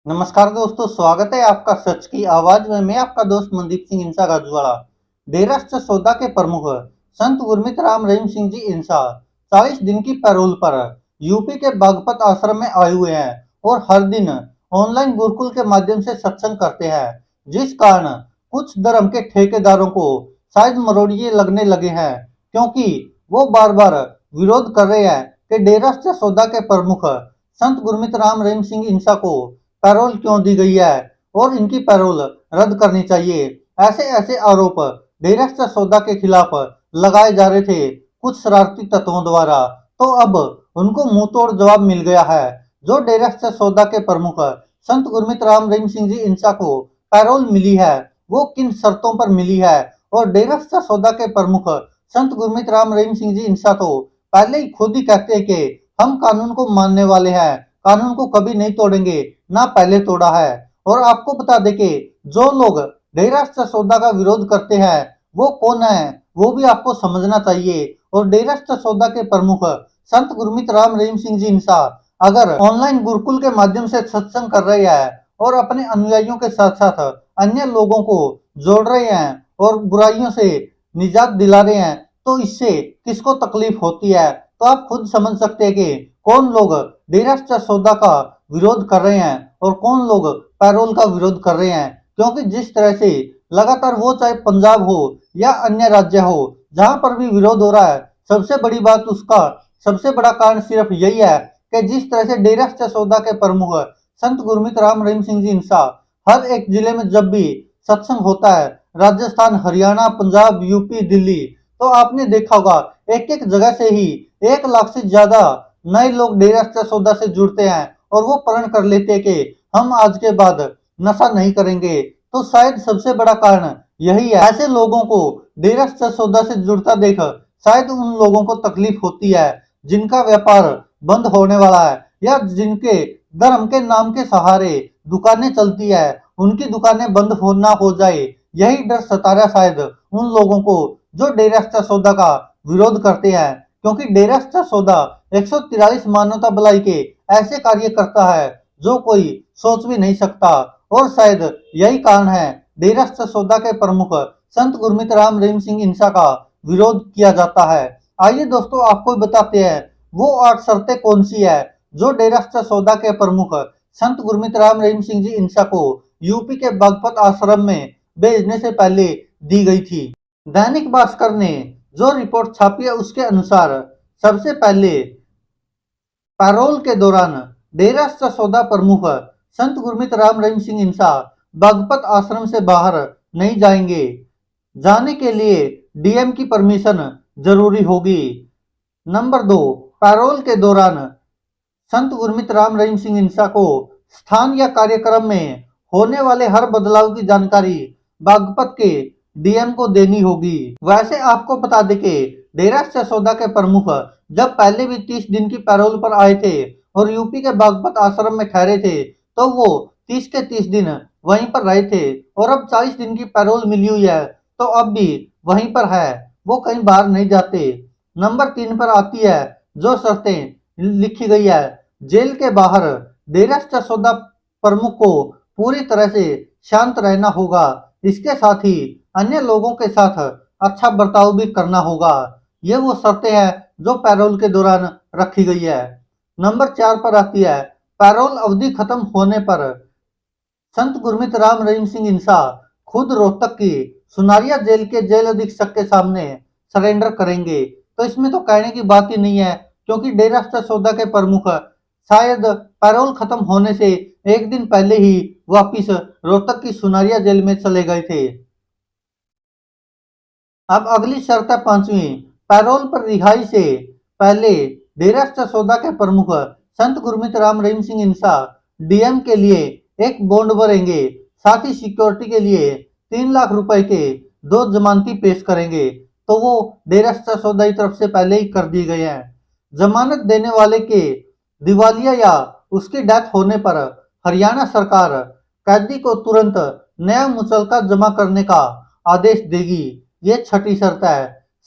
नमस्कार दोस्तों, स्वागत है आपका सच की आवाज में। मैं आपका दोस्त मनदीप सिंह इंसा गाजवाड़ा। डेरास्ट सौदा के प्रमुख संत गुरमीत राम रहीम सिंह जी इंसा 40 दिन की पैरोल पर यूपी के बागपत आश्रम में आए हुए हैं और हर दिन ऑनलाइन गुरुकुल के माध्यम से सत्संग करते हैं, जिस कारण कुछ धर्म के ठेकेदारों को शायद मरोड़िए लगने लगे हैं, क्योंकि वो बार बार विरोध कर रहे हैं कि डेरास्ट सौदा के प्रमुख संत गुरमीत राम रहीम सिंह इंसा को पैरोल क्यों दी गई है और इनकी पैरोल रद्द करनी चाहिए। ऐसे ऐसे आरोप डेरास्ट सौदा के खिलाफ लगाए जा रहे थे कुछ शरारती तत्वों द्वारा। तो अब उनको मुंह तोड़ जवाब मिल गया है। जो डेरास्ट सौदा के प्रमुख संत गुरमीत राम रहीम सिंह जी इंसा को पैरोल मिली है, वो किन शर्तों पर मिली है, और डेरास्ट सौदा के प्रमुख संत गुरमीत राम रहीम सिंह जी इंसा तो पहले ही खुद ही कहते हैं कि हम कानून को मानने वाले हैं, कानून को कभी नहीं तोड़ेंगे, ना पहले तोड़ा है। और आपको बता दें कि जो लोग डेरास्ट सौदा का विरोध करते हैं वो कौन है, वो भी आपको समझना चाहिए। और डेरास्ट सौदा के प्रमुख संत गुरमीत राम रहीम सिंह जी इंसा अगर ऑनलाइन गुरुकुल के माध्यम से सत्संग कर रहे हैं और अपने अनुयायियों के साथ साथ अन्य लोगों को जोड़ रहे हैं और बुराइयों से निजात दिला रहे हैं, तो इससे किसको तकलीफ होती है। तो आप खुद समझ सकते हैं कि कौन लोग डेरास्ट सौदा का विरोध कर रहे हैं और कौन लोग पैरोल का विरोध कर रहे हैं। क्योंकि जिस तरह से लगातार, वो चाहे पंजाब हो या अन्य राज्य हो, जहां पर भी विरोध हो रहा है, सबसे बड़ी बात उसका सबसे बड़ा कारण सिर्फ यही है कि जिस तरह से डेरास्ट सौदा के प्रमुख संत गुरमीत राम रहीम सिंह जी इंसा हर एक जिले में जब भी सत्संग होता है, राजस्थान, हरियाणा, पंजाब, यूपी, दिल्ली, तो आपने देखा होगा एक एक जगह से ही 1 लाख से ज्यादा नए लोग डेरास्ट सौदा से जुड़ते हैं और वो प्रण कर लेते हैं कि हम आज के बाद नशा नहीं करेंगे। तो शायद सबसे बड़ा कारण यही है। ऐसे लोगों को डेरास्ट सौदा से जुड़ता देख शायद उन लोगों को तकलीफ होती है जिनका व्यापार बंद होने वाला है या जिनके धर्म के नाम के सहारे दुकानें चलती है, उनकी दुकानें बंद ना हो जाए, यही डर सता रहा शायद उन लोगों को जो डेरास्ट सौदा का विरोध करते हैं। क्योंकि डेरास्ट सौदा 143 मानवता भलाई के ऐसे कार्य करता है जो कोई सोच भी नहीं सकता। और शायद यही कारण है डेरास्ट सौदा के प्रमुख संत गुरमीत राम रहीम सिंह इंसा का विरोध किया जाता है। आइए दोस्तों, आपको बताते हैं वो 8 शर्तें कौन सी है जो डेरास्ट सौदा के प्रमुख संत गुरमीत राम रहीम सिंह जी इंसा को यूपी के बागपत आश्रम में भेजने से पहले दी गई थी। दैनिक भास्कर ने जो रिपोर्ट छापी है उसके अनुसार सबसे पहले पैरोल के दौरान डेरास्ट सौदा प्रमुख संत गुरमीत राम रहीम सिंह इंसा बागपत आश्रम से बाहर नहीं जाएंगे। जाने के लिए डीएम की परमिशन जरूरी होगी। नंबर 2, पैरोल के दौरान संत गुरमीत राम रहीम सिंह इंसा को स्थान या कार्यक्रम में होने वाले हर बदलाव की जानकारी बागपत के डीएम को देनी होगी। वैसे आपको बता दें कि डेरास्ट सौदा के प्रमुख जब पहले भी 30 दिन की पैरोल पर आए थे और यूपी के बागपत आश्रम में ठहरे थे, तो वो 30 के 30 दिन वहीं पर रहे थे और अब 40 दिन की पैरोल मिली हुई है तो अब भी वहीं पर है, वो कहीं बाहर नहीं जाते। नंबर 3 पर आती है जो शर्तें लिखी गई है। जेल के बाहर डेरास्ट सौदा प्रमुख को पूरी तरह से शांत रहना होगा। इसके साथ ही अन्य लोगों के साथ अच्छा बर्ताव भी करना होगा। ये वो शर्तें हैं जो पैरोल के दौरान रखी गई है। नंबर 4 पर आती है पैरोल अवधि खत्म होने पर संत गुरमीत राम रहीम सिंह इंसा खुद रोहतक की सुनारिया जेल के जेल अधीक्षक के सामने सरेंडर करेंगे। तो इसमें तो कहने की बात ही नहीं है, क्योंकि डेरास्ट सौदा के प्रमुख शायद पैरोल खत्म होने से एक दिन पहले ही वापिस रोहतक की सुनारिया जेल में चले गए थे। अब अगली शर्त है 5वीं, पैरोल पर रिहाई से पहले डेरास्ट सौदा के प्रमुख संत गुरमीत राम रहीम सिंह इंसा डीएम के लिए एक बॉन्ड भरेंगे, साथ ही सिक्योरिटी के लिए 3 लाख रुपए के 2 जमानती पेश करेंगे। तो वो डेरास्ट सौदा की तरफ से पहले ही कर दिए गए हैं। जमानत देने वाले के दिवालिया या उसकी डेथ होने पर हरियाणा सरकार कैदी को तुरंत नया मुचलका जमा करने का आदेश देगी। ये 6ठी शर्त है।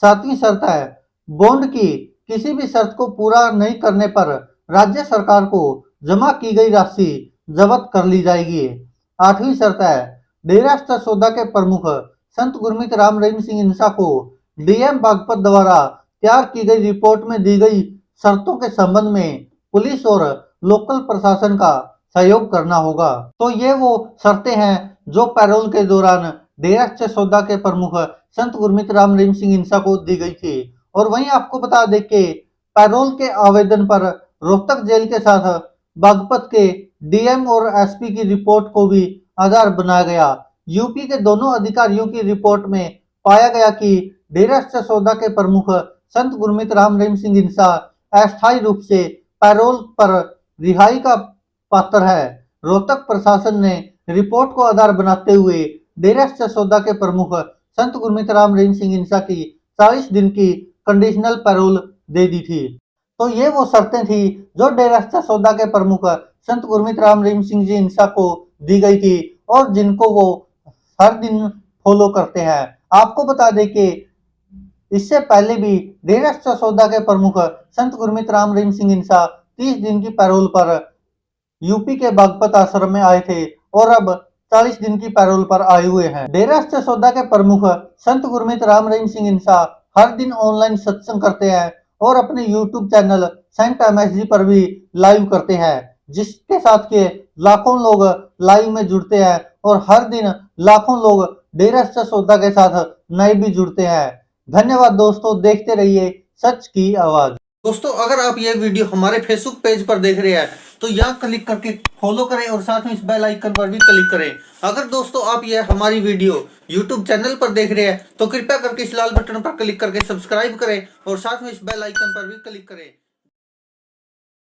7वीं शर्त है बॉन्ड की किसी भी शर्त को पूरा नहीं करने पर राज्य सरकार को जमा की गई राशि जब्त कर ली जाएगी। 8वीं शर्त है, डेरा स्थित सौदा के प्रमुख संत गुरमीत राम रहीम सिंह इंसा को डीएम बागपत द्वारा तैयार की गई रिपोर्ट में दी गई शर्तों के संबंध में पुलिस और लोकल प्रशासन का सहयोग करना होगा। तो ये वो शर्तें हैं जो पैरोल के दौरान डेरा स्थित सौदा के प्रमुख संत गुरमीत राम रहीम सिंह इंसा को दी गई थी। और वहीं आपको बता दें कि पैरोल के आवेदन पर रोहतक जेल के साथ बागपत के डीएम और एसपी की रिपोर्ट को भी आधार बनाया गया। यूपी के दोनों अधिकारियों की रिपोर्ट में पाया गया कि डेरा स्थित सौदा के प्रमुख संत गुरमीत राम रहीम सिंह इंसा अस्थायी रूप से पैरोल पर रिहाई का पात्र है। रोहतक प्रशासन ने रिपोर्ट को आधार बनाते हुए डेरा स्थित सौदा के प्रमुख संत गुरमीत राम रहीम सिंह इंसा की 40 दिन की कंडीशनल पैरोल दे दी थी। तो ये वो शर्तें थी जो डेरा स्थित सौदा के प्रमुख संत गुरमीत राम रहीम सिंह जी इंसा को दी गई थी और जिनको वो हर दिन फॉलो करते हैं। आपको बता दें कि इससे पहले भी डेरा स्थित सौदा के प्रमुख संत गुरमीत राम रहीम सिंह इंसा 30 दिन की पैरोल पर यूपी के बागपत आश्रम में आए थे और अब 40 दिन की पैरोल पर आए हुए हैं। डेरा स्थित सौदा के प्रमुख संत गुरमीत राम रहीम सिंह इंसा हर दिन ऑनलाइन सत्संग करते हैं और अपने यूट्यूब चैनल सेंट एमएसजी पर भी लाइव करते हैं, जिसके साथ के लाखों लोग लाइव में जुड़ते हैं और हर दिन लाखों लोग डेरा स्थित सौदा के साथ नए भी जुड़ते हैं। धन्यवाद दोस्तों, देखते रहिए सच की आवाज। दोस्तों, अगर आप ये वीडियो हमारे फेसबुक पेज पर देख रहे हैं तो यहाँ क्लिक करके फॉलो करें और साथ में इस बेल आइकन पर भी क्लिक करें। अगर दोस्तों आप ये हमारी वीडियो यूट्यूब चैनल पर देख रहे हैं तो कृपया करके इस लाल बटन पर क्लिक करके सब्सक्राइब करें और साथ में इस बेल आइकन पर भी क्लिक करें।